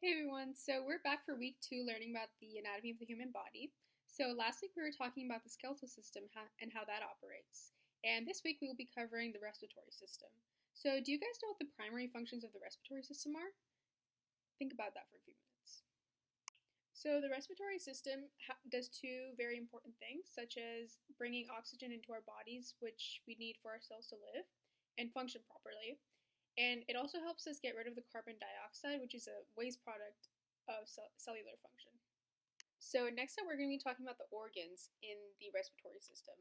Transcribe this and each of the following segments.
Hey everyone, so we're back for week 2 learning about the anatomy of the human body. So last week we were talking about the skeletal system and how that operates. And this week we will be covering the respiratory system. So do you guys know what the primary functions of the respiratory system are? Think about that for a few minutes. So the respiratory system does two very important things, such as bringing oxygen into our bodies, which we need for our cells to live and function properly. And it also helps us get rid of the carbon dioxide, which is a waste product of cellular function. So next up, we're going to be talking about the organs in the respiratory system.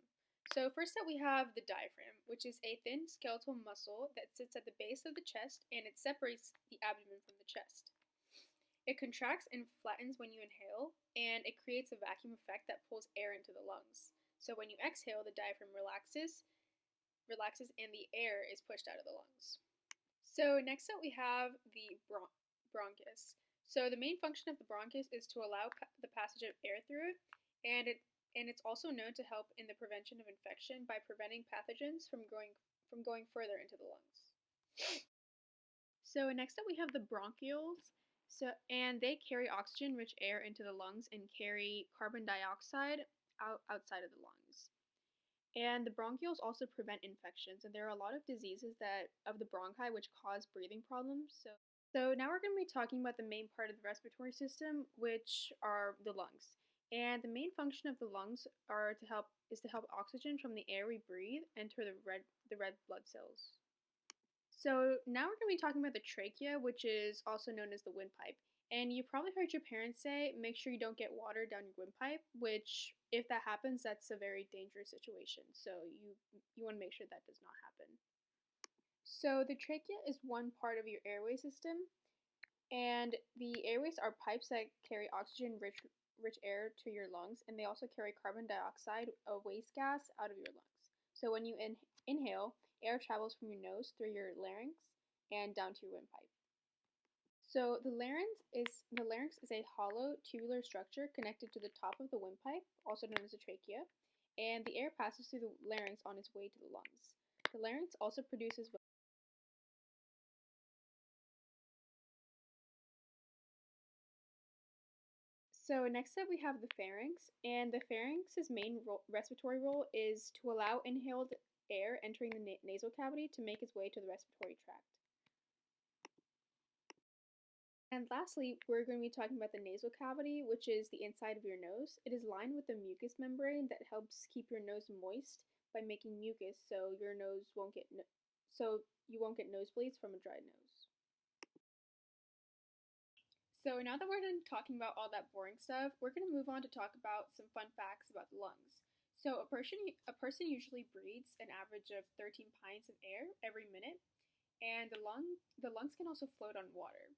So first up, we have the diaphragm, which is a thin skeletal muscle that sits at the base of the chest and it separates the abdomen from the chest. It contracts and flattens when you inhale, and it creates a vacuum effect that pulls air into the lungs. So when you exhale, the diaphragm relaxes, and the air is pushed out of the lungs. So next up we have the bronchus. So the main function of the bronchus is to allow the passage of air through it, and it's also known to help in the prevention of infection by preventing pathogens from going further into the lungs. So next up we have the bronchioles. And they carry oxygen-rich air into the lungs and carry carbon dioxide outside of the lungs. And the bronchioles also prevent infections, and there are a lot of diseases of the bronchi which cause breathing problems. So now we're going to be talking about the main part of the respiratory system, which are the lungs. And the main function of the lungs is to help oxygen from the air we breathe enter the red blood cells. So now we're going to be talking about the trachea, which is also known as the windpipe. And you probably heard your parents say, make sure you don't get water down your windpipe, which, if that happens, that's a very dangerous situation. So you want to make sure that does not happen. So the trachea is one part of your airway system, and the airways are pipes that carry oxygen-rich air to your lungs, and they also carry carbon dioxide, a waste gas, out of your lungs. So when you inhale, air travels from your nose through your larynx and down to your windpipe. So the larynx is a hollow tubular structure connected to the top of the windpipe, also known as the trachea, and the air passes through the larynx on its way to the lungs. The larynx also produces So next up we have the pharynx, and the pharynx's main respiratory role is to allow inhaled air entering the nasal cavity to make its way to the respiratory tract. And lastly, we're going to be talking about the nasal cavity, which is the inside of your nose. It is lined with a mucous membrane that helps keep your nose moist by making mucus, so you won't get nosebleeds from a dry nose. So now that we're done talking about all that boring stuff, we're going to move on to talk about some fun facts about the lungs. So a person usually breathes an average of 13 pints of air every minute, and the lungs can also float on water.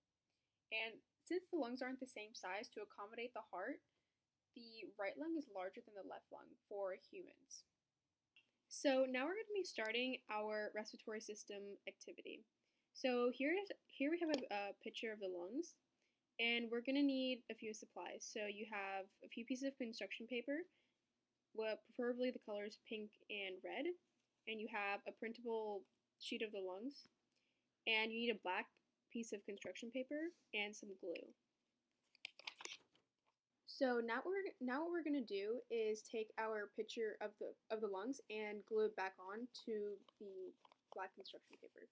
And since the lungs aren't the same size to accommodate the heart, the right lung is larger than the left lung for humans. So now we're going to be starting our respiratory system activity. So here we have a picture of the lungs, and we're going to need a few supplies. So you have a few pieces of construction paper, preferably the colors pink and red, and you have a printable sheet of the lungs, and you need a black piece of construction paper and some glue. So now what we're going to do is take our picture of the lungs and glue it back on to the black construction paper.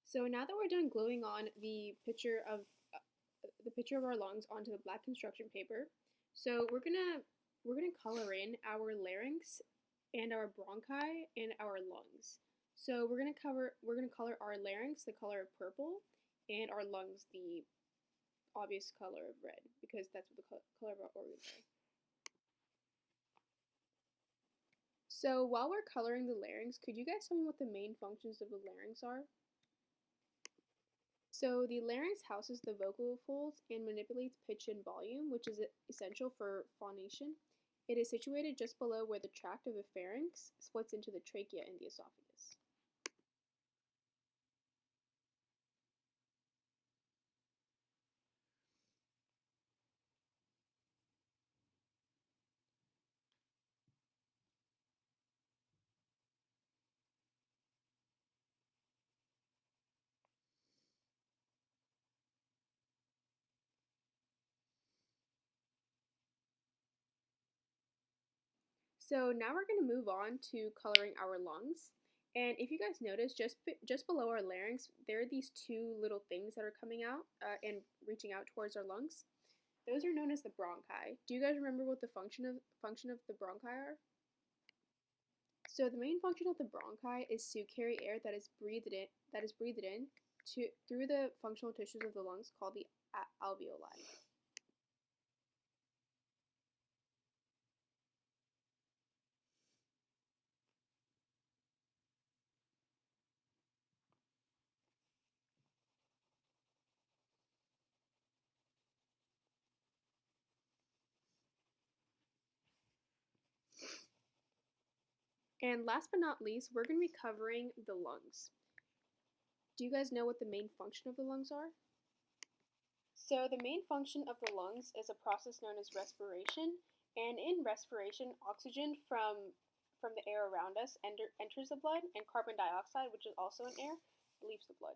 So now that we're done gluing on the picture of our lungs onto the black construction paper, so we're gonna color in our larynx and our bronchi and our lungs. So we're gonna color our larynx the color of purple and our lungs the obvious color of red, because that's what the color of our organs are. So while we're coloring the larynx, could you guys tell me what the main functions of the larynx are? So the larynx houses the vocal folds and manipulates pitch and volume, which is essential for phonation. It is situated just below where the tract of the pharynx splits into the trachea and the esophagus. So now we're going to move on to coloring our lungs. And if you guys notice, just below our larynx, there are these two little things that are coming out and reaching out towards our lungs. Those are known as the bronchi. Do you guys remember what the function of the bronchi are? So the main function of the bronchi is to carry air that is breathed in through the functional tissues of the lungs called the alveoli. And last but not least, we're going to be covering the lungs. Do you guys know what the main function of the lungs are? So the main function of the lungs is a process known as respiration, and in respiration, oxygen from the air around us enters the blood, and carbon dioxide, which is also in air, leaves the blood.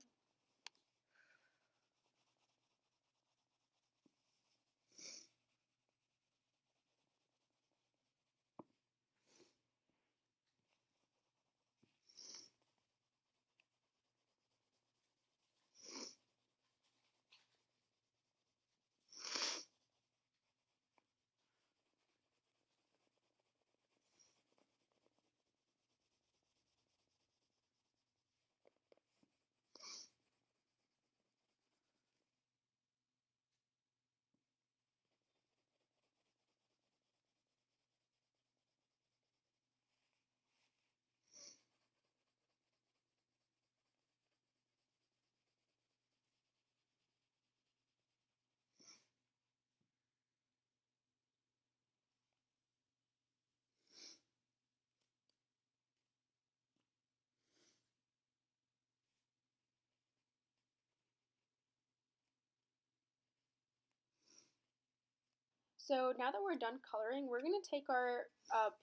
So now that we're done coloring, we're going to take our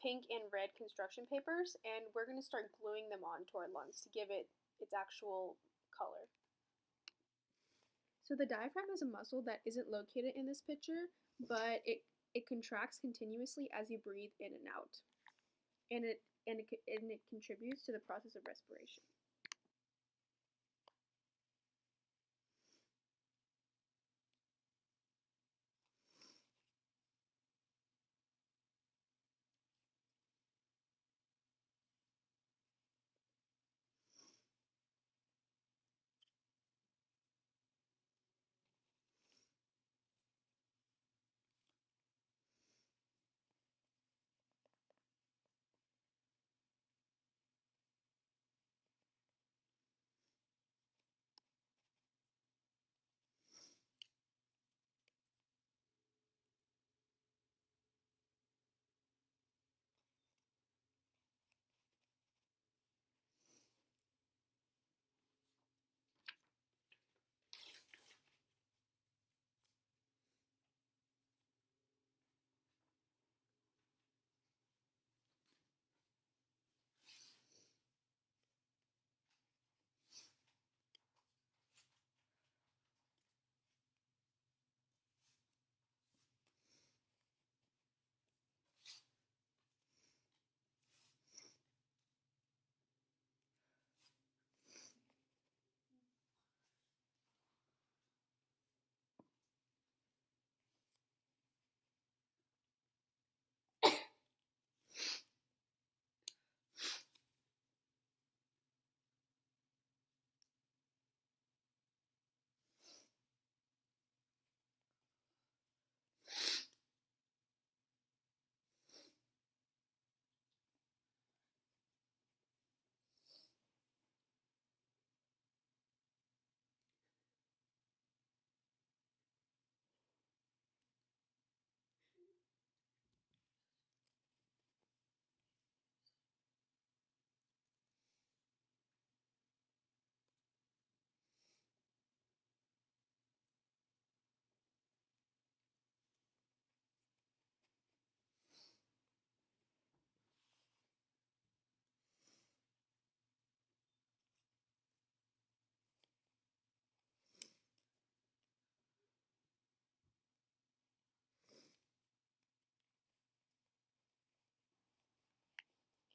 pink and red construction papers and we're going to start gluing them onto our lungs to give it its actual color. So the diaphragm is a muscle that isn't located in this picture, but it contracts continuously as you breathe in and out, and it contributes to the process of respiration.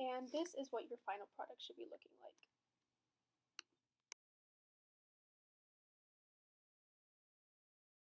And this is what your final product should be looking like.